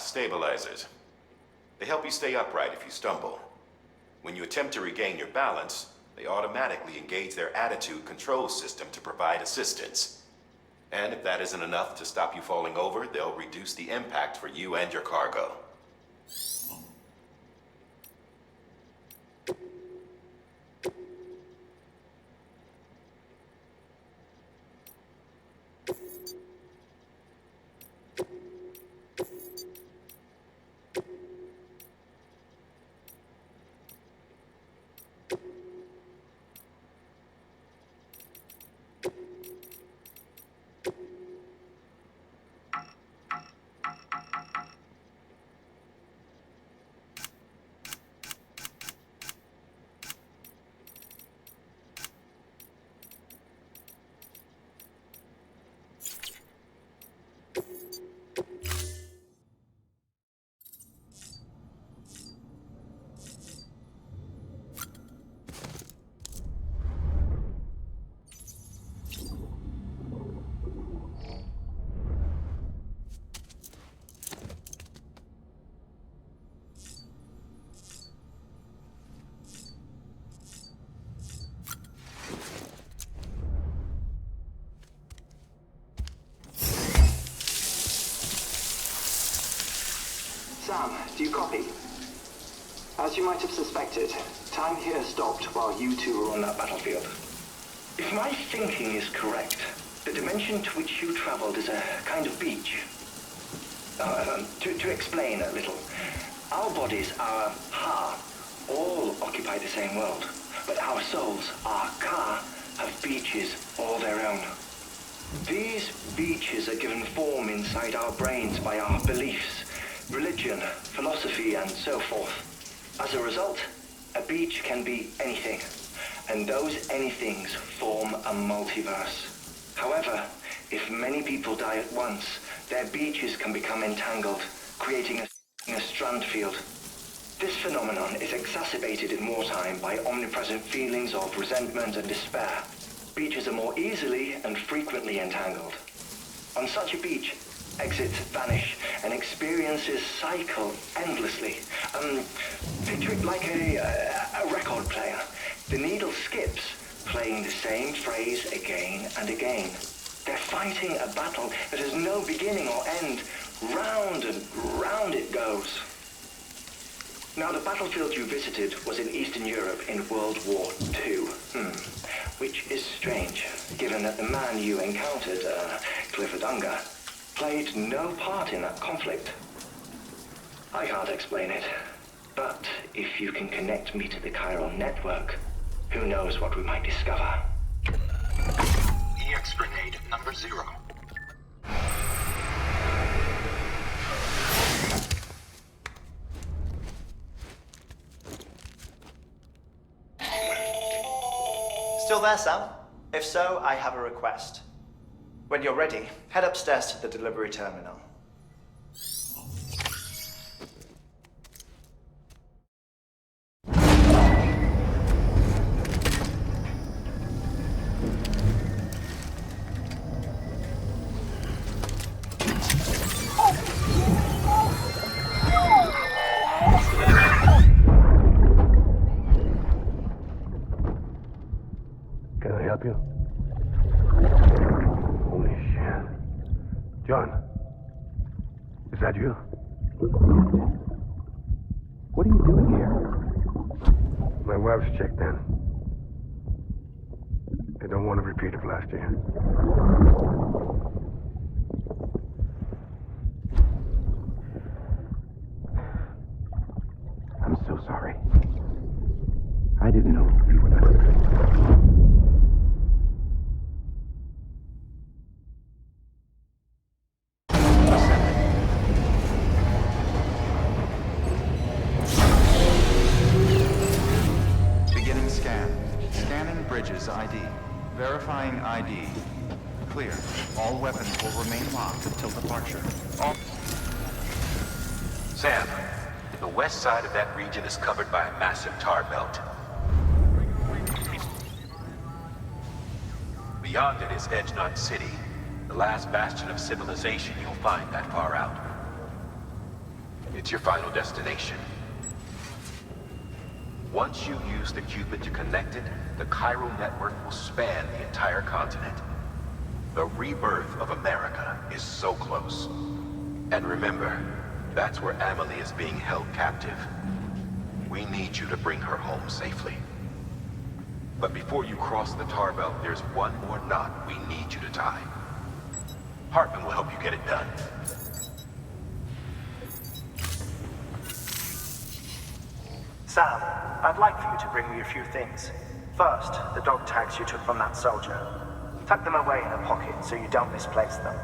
stabilizers. They help you stay upright if you stumble. When you attempt to regain your balance, they automatically engage their attitude control system to provide assistance. And if that isn't enough to stop you falling over, they'll reduce the impact for you and your cargo. Sam, do you copy? As you might have suspected, time here stopped while you two were on that battlefield. If my thinking is correct, the dimension to which you traveled is a kind of beach. To explain a little, our bodies, our Ha, all occupy the same world, but our souls, our Ka, have beaches all their own. These beaches are given form inside our brains by our beliefs, religion, philosophy, and so forth. As a result, a beach can be anything, and those anythings form a multiverse. However, if many people die at once, their beaches can become entangled, creating a strand field. This phenomenon is exacerbated in wartime by omnipresent feelings of resentment and despair. Beaches are more easily and frequently entangled. On such a beach, exits vanish and experiences cycle endlessly. Picture it like a record player. The needle skips, playing the same phrase again and again. They're fighting a battle that has no beginning or end. Round and round it goes. Now, the battlefield you visited was in Eastern Europe in World War II. Which is strange, given that the man you encountered, Clifford Unger, played no part in that conflict. I can't explain it, but if you can connect me to the chiral network, who knows what we might discover. EX grenade number 0. Still there, Sam? If so, I have a request. When you're ready, head upstairs to the delivery terminal. Can I help you? Holy shit. John, is that you? What are you doing here? My wife's checked in. I don't want to repeat of last year. I'm so sorry. I didn't know you were that. Bridges ID. Verifying ID. Clear. All weapons will remain locked until departure. Sam, the west side of that region is covered by a massive tar belt. Beyond it is Edge Knot City, the last bastion of civilization you'll find that far out. It's your final destination. Once you use the Cupid to connect it, the chiral network will span the entire continent. The rebirth of America is so close. And remember, that's where Amelie is being held captive. We need you to bring her home safely. But before you cross the tar belt, there's one more knot we need you to tie. Hartman will help you get it done. Sam, I'd like for you to bring me a few things. First, the dog tags you took from that soldier. Tuck them away in a pocket so you don't misplace them.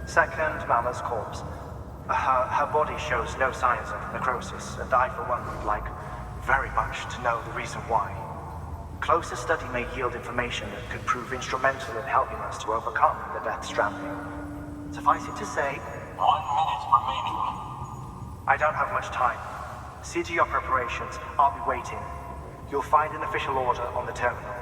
Second, Mama's corpse. Her body shows no signs of necrosis, and I, for one, would like very much to know the reason why. Closer study may yield information that could prove instrumental in helping us to overcome the Death Stranding. Suffice it to say, 1 minute remaining. I don't have much time. See to your preparations. I'll be waiting. You'll find an official order on the terminal.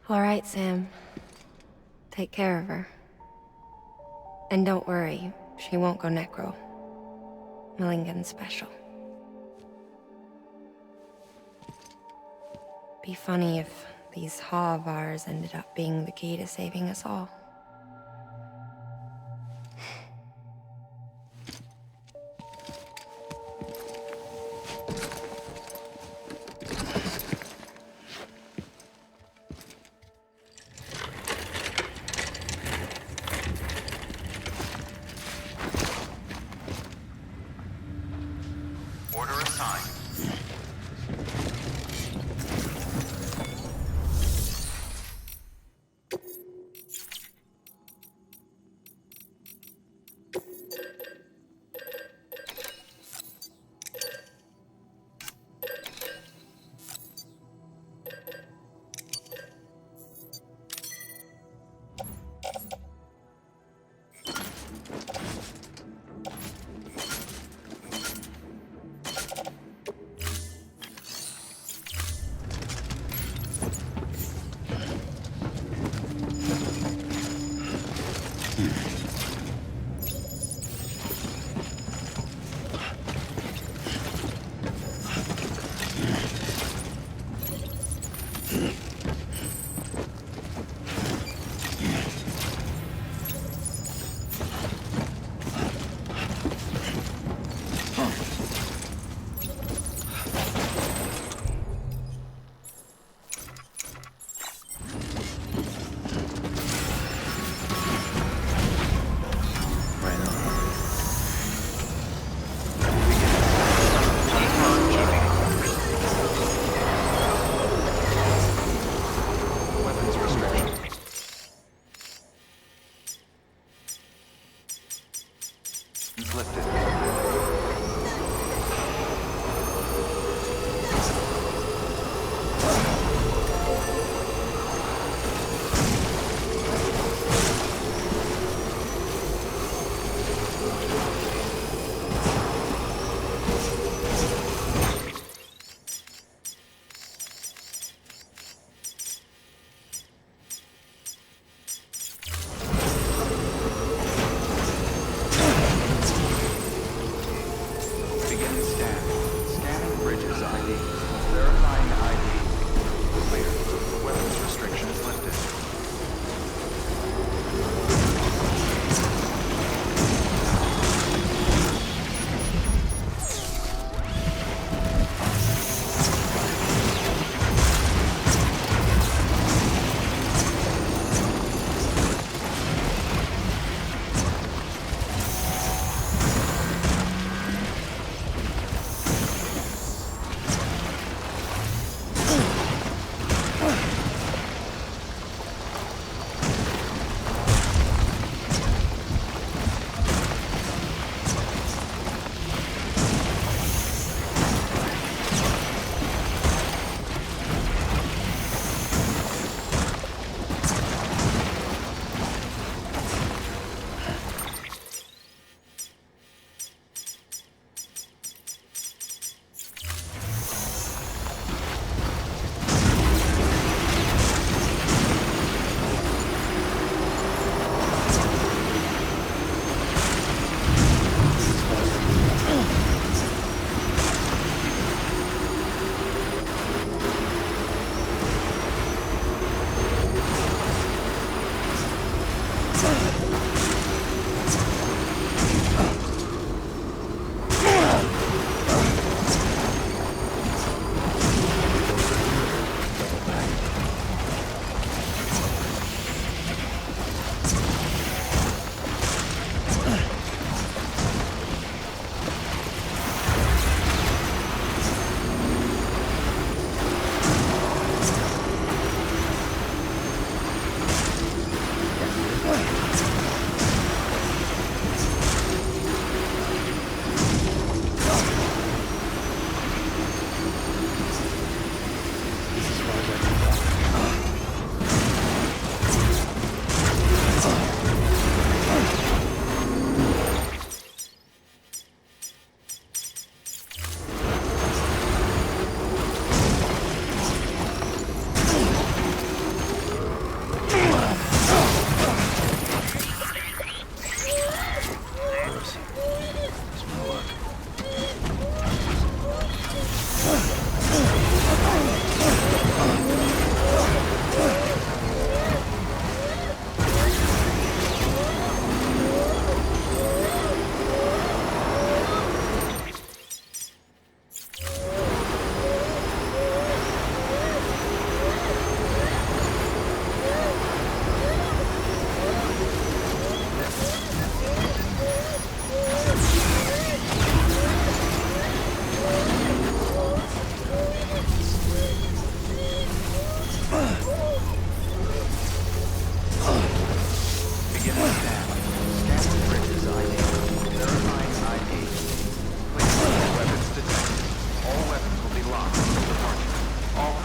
All right, Sam. Take care of her. And don't worry, she won't go necro. Millingen's special. Be funny if these Ha of ours ended up being the key to saving us all. Order assigned.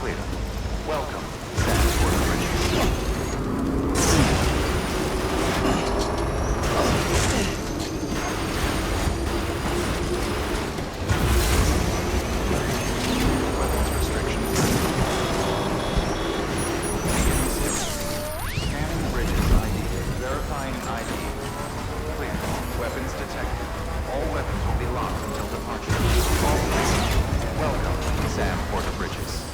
clear. Welcome, Sanford Bridges. Weapons restrictions. Scanning Bridges ID. Verifying ID. Clear. Weapons detected. All weapons will be locked until departure. All clear. Welcome, Sam Porter Bridges.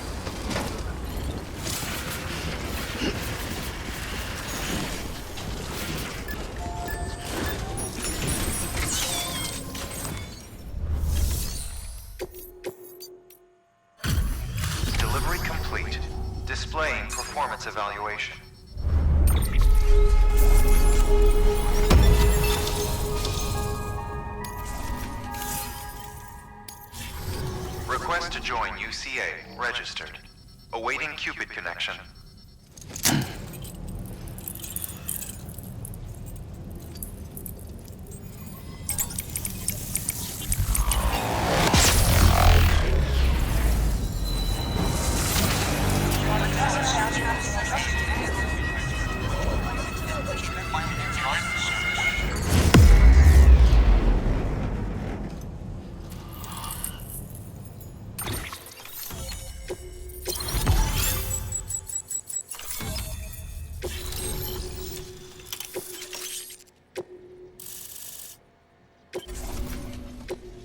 Delivery complete. Displaying performance evaluation. Request to join UCA. Registered. Awaiting Cupid connection.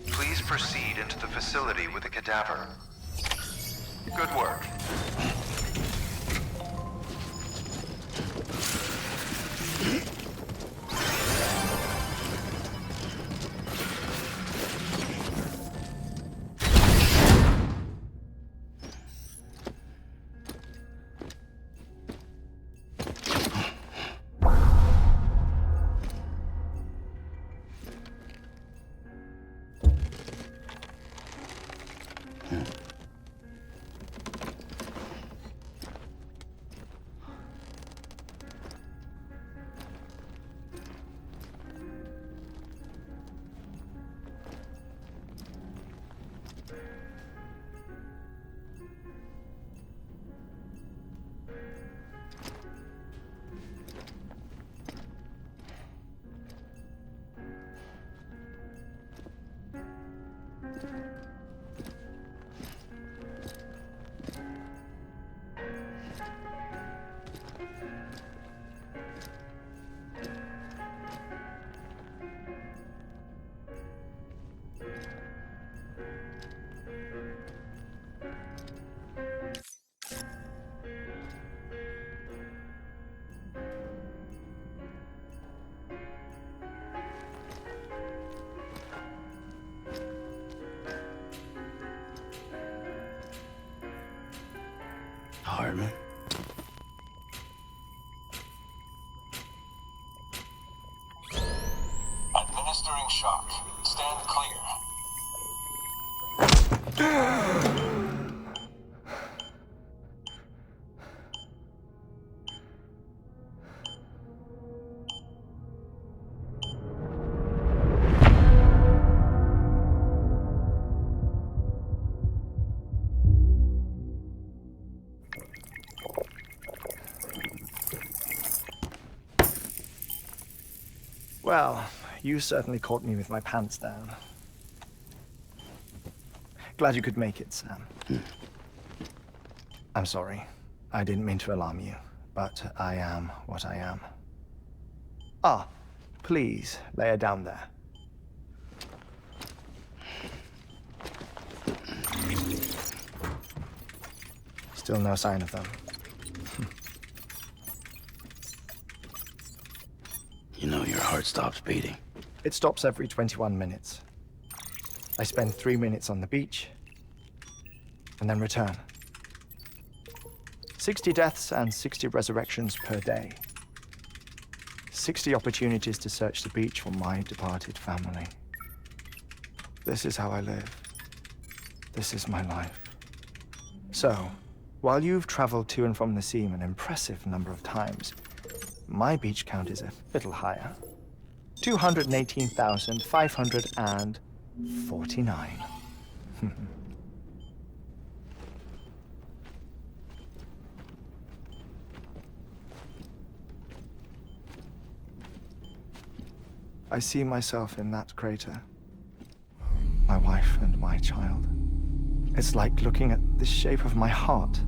Please proceed into the facility with the cadaver. Good work. Hartman? Administering shock. Stand clear. Well, you certainly caught me with my pants down. Glad you could make it, Sam. I'm sorry. I didn't mean to alarm you, but I am what I am. Ah, please, lay her down there. Still no sign of them. You know your heart stops beating. It stops every 21 minutes. I spend 3 minutes on the beach, and then return. 60 deaths and 60 resurrections per day. 60 opportunities to search the beach for my departed family. This is how I live. This is my life. So, while you've traveled to and from the sea an impressive number of times, my beach count is a little higher. 218,549. I see myself in that crater. My wife and my child. It's like looking at the shape of my heart.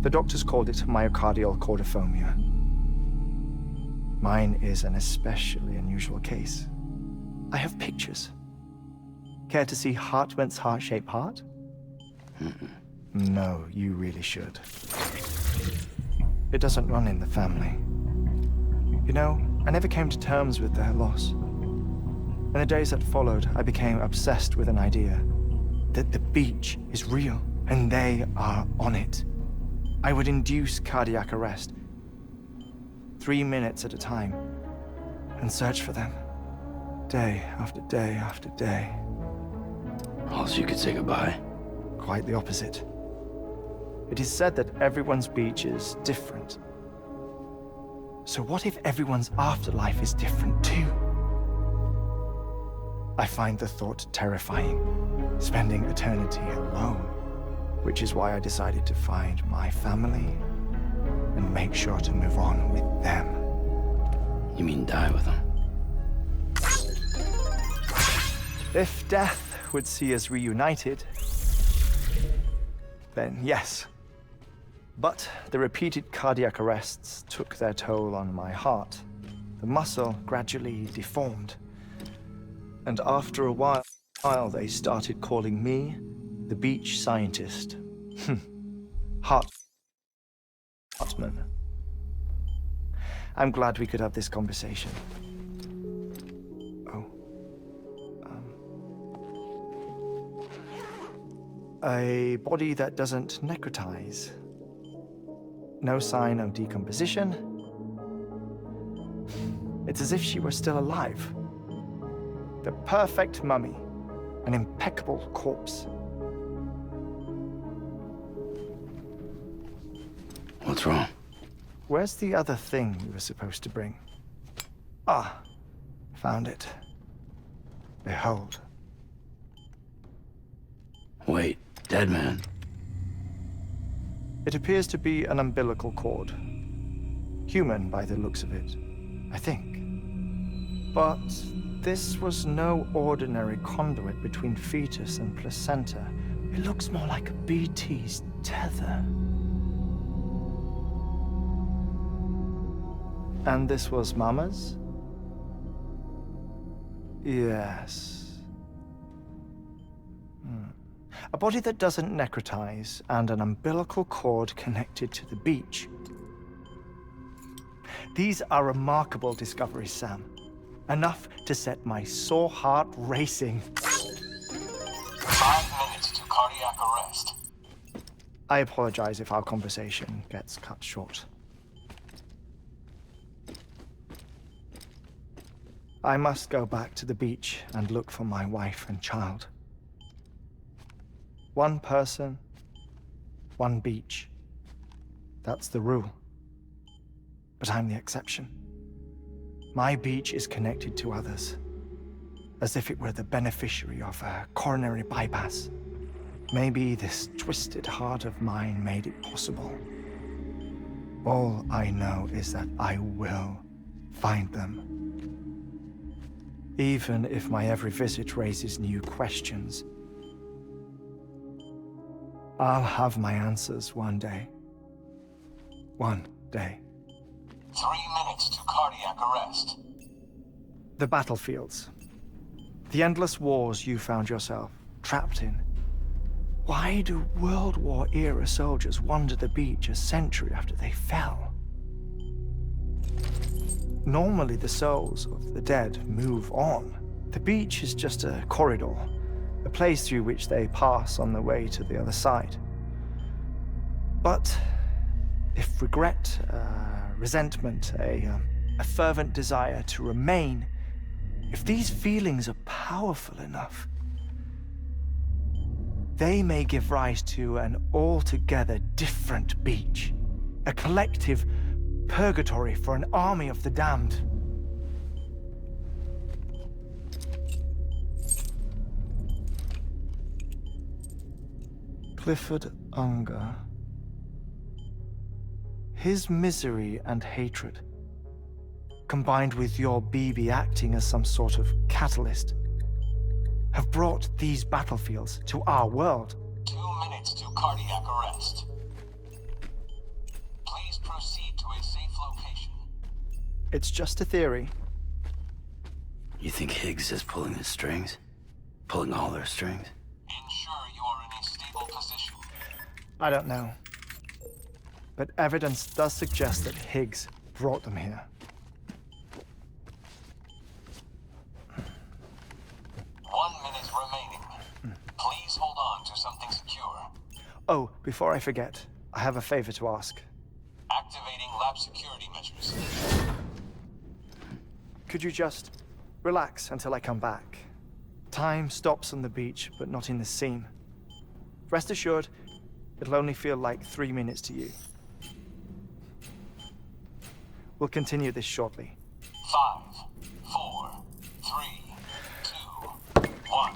The doctors called it myocardial cordiformia. Mine is an especially unusual case. I have pictures. Care to see Hartmut's heart-shaped heart? No, you really should. It doesn't run in the family. You know, I never came to terms with their loss. In the days that followed, I became obsessed with an idea that the beach is real, and they are on it. I would induce cardiac arrest, 3 minutes at a time, and search for them, day after day after day. Oh, so you could say goodbye? Quite the opposite. It is said that everyone's beach is different. So what if everyone's afterlife is different too? I find the thought terrifying, spending eternity alone, which is why I decided to find my family and make sure to move on with them. You mean die with them? If death would see us reunited, then yes. But the repeated cardiac arrests took their toll on my heart. The muscle gradually deformed. And after a while, they started calling me the beach scientist. Hartman. I'm glad we could have this conversation. Oh. A body that doesn't necrotize. No sign of decomposition. It's as if she were still alive. The perfect mummy. An impeccable corpse. What's wrong? Where's the other thing you were supposed to bring? Ah, found it. Behold. Wait, dead man. It appears to be an umbilical cord. Human by the looks of it, I think. But this was no ordinary conduit between fetus and placenta. It looks more like a BT's tether. And this was Mama's? Yes. A body that doesn't necrotize and an umbilical cord connected to the beach. These are remarkable discoveries, Sam. Enough to set my sore heart racing. 5 minutes to cardiac arrest. I apologize if our conversation gets cut short. I must go back to the beach and look for my wife and child. One person, one beach. That's the rule. But I'm the exception. My beach is connected to others, as if it were the beneficiary of a coronary bypass. Maybe this twisted heart of mine made it possible. All I know is that I will find them. Even if my every visit raises new questions, I'll have my answers one day. One day. 3 minutes to cardiac arrest. The battlefields. The endless wars you found yourself trapped in. Why do World War-era soldiers wander the beach a century after they fell? Normally the souls of the dead move on. The beach is just a corridor, a place through which they pass on the way to the other side. But if regret, resentment, a fervent desire to remain, if these feelings are powerful enough, they may give rise to an altogether different beach, a collective purgatory for an army of the damned. Clifford Unger. His misery and hatred. combined with your BB acting as some sort of catalyst, have brought these battlefields to our world. 2 minutes to cardiac arrest. Please proceed to a safe location. It's just a theory. You think Higgs is pulling the strings? Pulling all their strings? Ensure you are in a stable position. I don't know. But evidence does suggest that Higgs brought them here. 1 minute remaining. Please hold on to something secure. Oh, before I forget, I have a favor to ask. Activating lab security measures. Could you just relax until I come back? Time stops on the beach, but not in the scene. Rest assured, it'll only feel like 3 minutes to you. We'll continue this shortly. 5, 4, 3, 2, 1.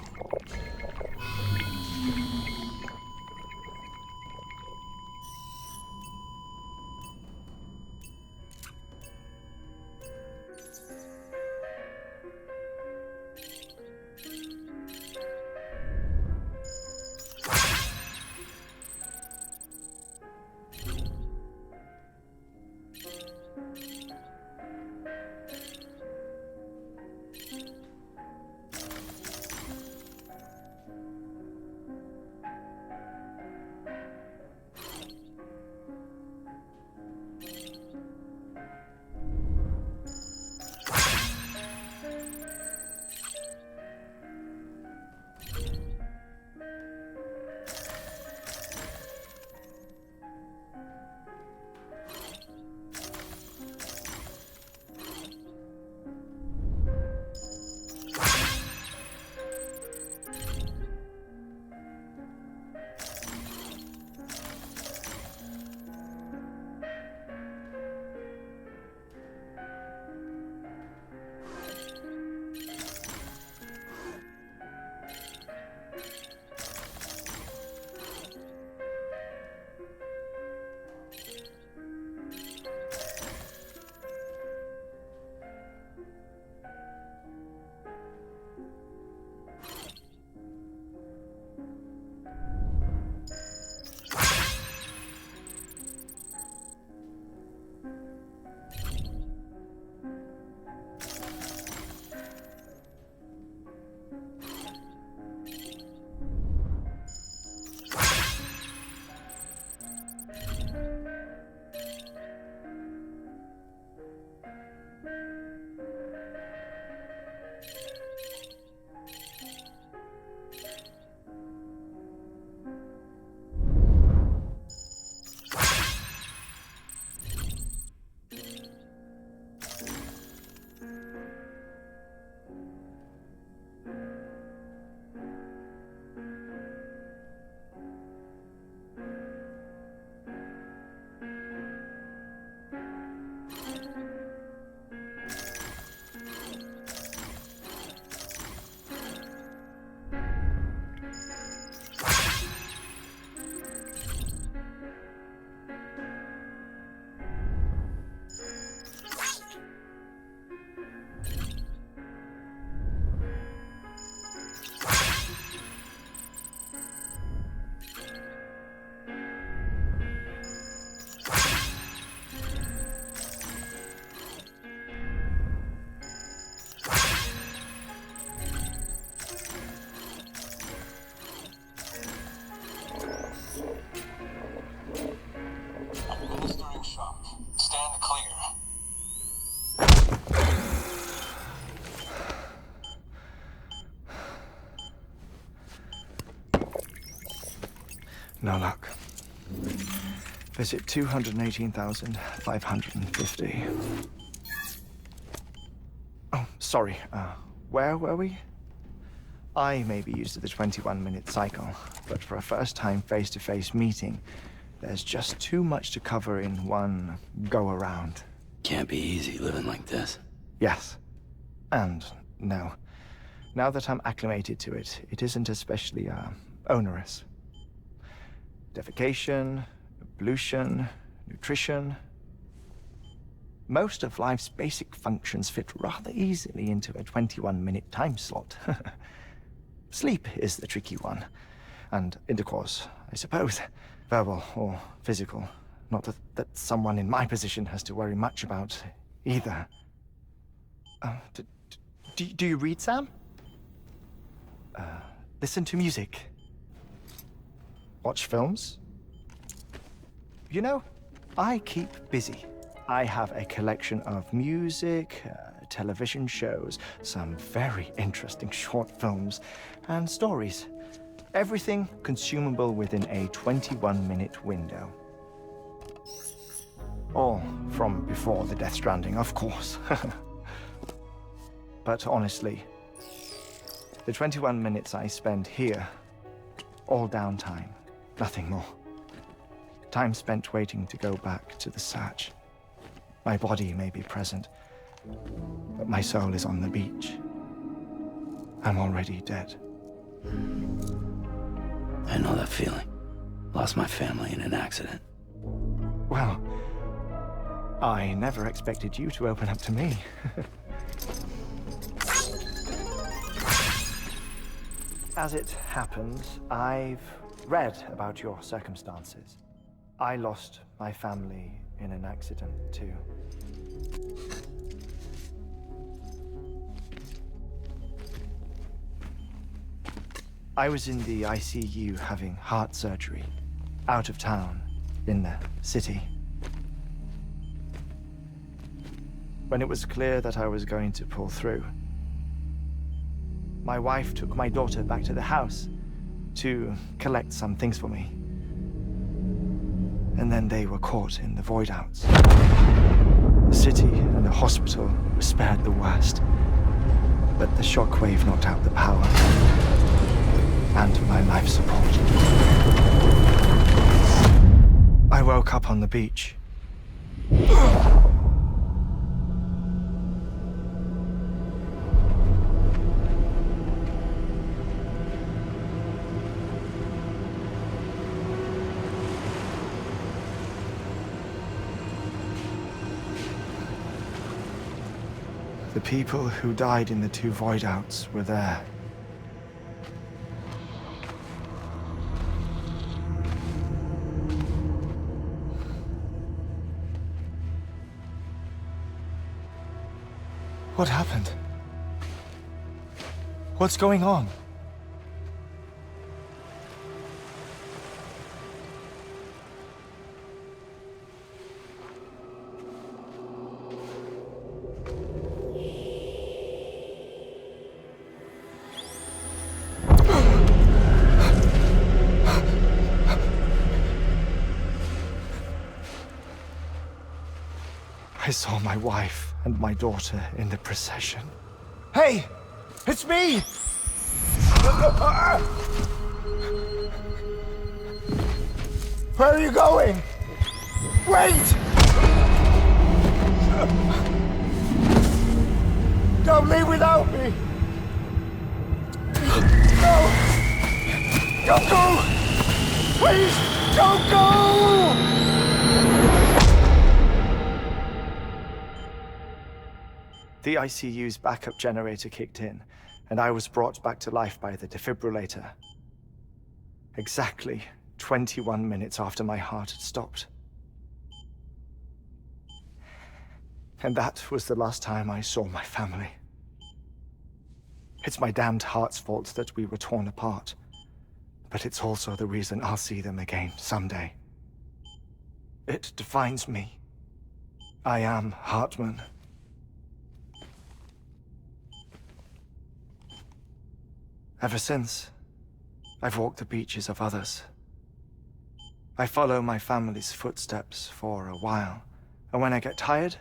No luck. Visit 218,550. Oh, sorry. Where were we? I may be used to the 21-minute cycle, but for a first-time face-to-face meeting, there's just too much to cover in one go-around. Can't be easy living like this. Yes. And no. Now that I'm acclimated to it, it isn't especially, onerous. Defecation, ablution, nutrition. Most of life's basic functions fit rather easily into a 21-minute time slot. Sleep is the tricky one. And intercourse, I suppose. Verbal or physical. Not that someone in my position has to worry much about either. Do you read, Sam? Listen to music. Watch films? You know, I keep busy. I have a collection of music, television shows, some very interesting short films, and stories. Everything consumable within a 21-minute window. All from before the Death Stranding, of course. But honestly, the 21 minutes I spend here, all downtime, nothing more. Time spent waiting to go back to the Satch. My body may be present, but my soul is on the beach. I'm already dead. I know that feeling. Lost my family in an accident. Well, I never expected you to open up to me. As it happens, I've read about your circumstances. I lost my family in an accident, too. I was in the ICU having heart surgery, out of town, in the city. When it was clear that I was going to pull through, my wife took my daughter back to the house to collect some things for me. And then they were caught in the void outs. The city and the hospital were spared the worst, but the shockwave knocked out the power and my life support. I woke up on the beach. The people who died in the two void outs were there. What happened? What's going on? I saw my wife and my daughter in the procession. Hey! It's me! Where are you going? Wait! Don't leave without me! No! Don't go! Please, don't go! The ICU's backup generator kicked in, and I was brought back to life by the defibrillator. Exactly 21 minutes after my heart had stopped. And that was the last time I saw my family. It's my damned heart's fault that we were torn apart, but it's also the reason I'll see them again someday. It defines me. I am Hartman. Ever since, I've walked the beaches of others. I follow my family's footsteps for a while, and when I get tired,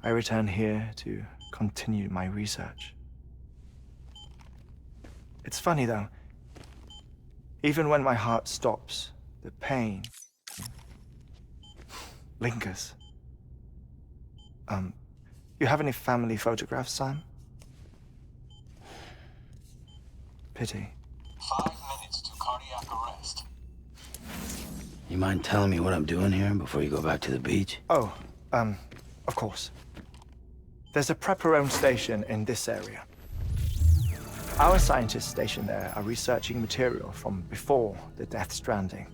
I return here to continue my research. It's funny though, even when my heart stops, the pain lingers. You have any family photographs, Sam? Pity. 5 minutes to cardiac arrest. You mind telling me what I'm doing here before you go back to the beach? Oh, Of course. There's a prepper-owned station in this area. Our scientists stationed there are researching material from before the Death Stranding.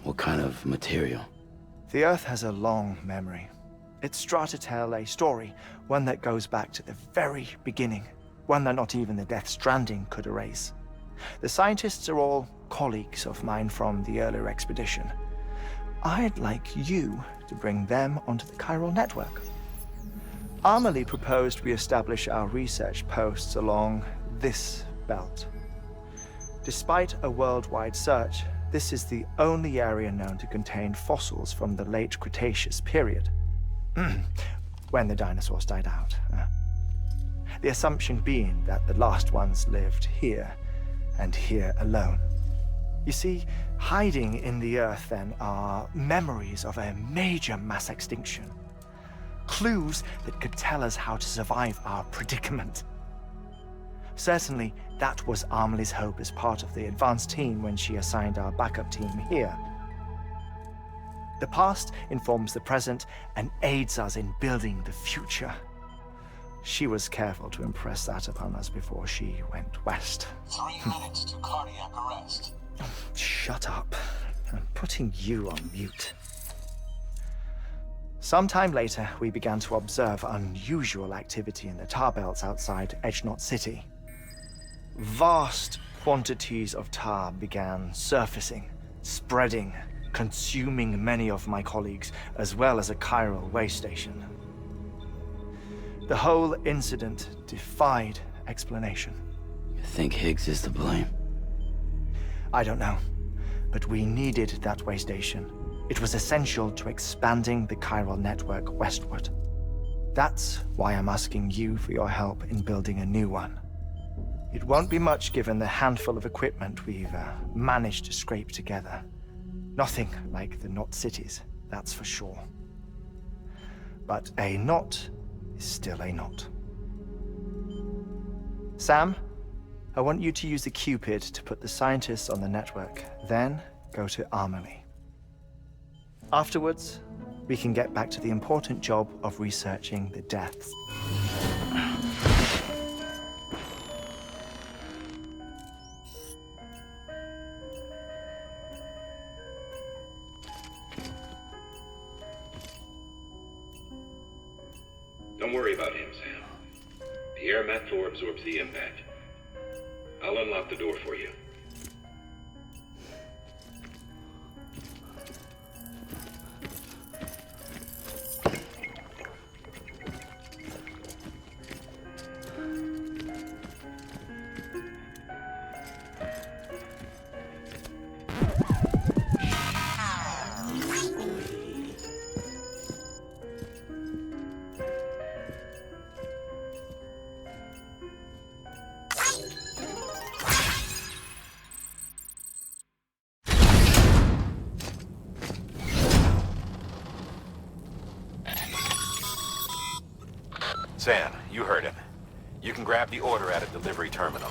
What kind of material? The Earth has a long memory. It's trying to tell a story, one that goes back to the very beginning, one that not even the Death Stranding could erase. The scientists are all colleagues of mine from the earlier expedition. I'd like you to bring them onto the chiral network. Amelie proposed we establish our research posts along this belt. Despite a worldwide search, this is the only area known to contain fossils from the late Cretaceous period. When the dinosaurs died out. The assumption being that the last ones lived here, and here alone. You see, hiding in the Earth then are memories of a major mass extinction. Clues that could tell us how to survive our predicament. Certainly, that was Amelie's hope as part of the advanced team when she assigned our backup team here. The past informs the present and aids us in building the future. She was careful to impress that upon us before she went west. 3 minutes to cardiac arrest. Shut up. I'm putting you on mute. Sometime later, we began to observe unusual activity in the tar belts outside Edgenot City. Vast quantities of tar began surfacing, spreading, consuming many of my colleagues, as well as a chiral way station. The whole incident defied explanation. You think Higgs is to blame? I don't know, but we needed that way station. It was essential to expanding the chiral network westward. That's why I'm asking you for your help in building a new one. It won't be much given the handful of equipment we've managed to scrape together. Nothing like the knot cities, that's for sure. But a knot is still a knot. Sam, I want you to use the Cupid to put the scientists on the network, then go to Amelie. Afterwards, we can get back to the important job of researching the deaths. Don't worry about him, Sam. The air mat floor absorbs the impact. I'll unlock the door for you. Sam, you heard him. You can grab the order at a delivery terminal.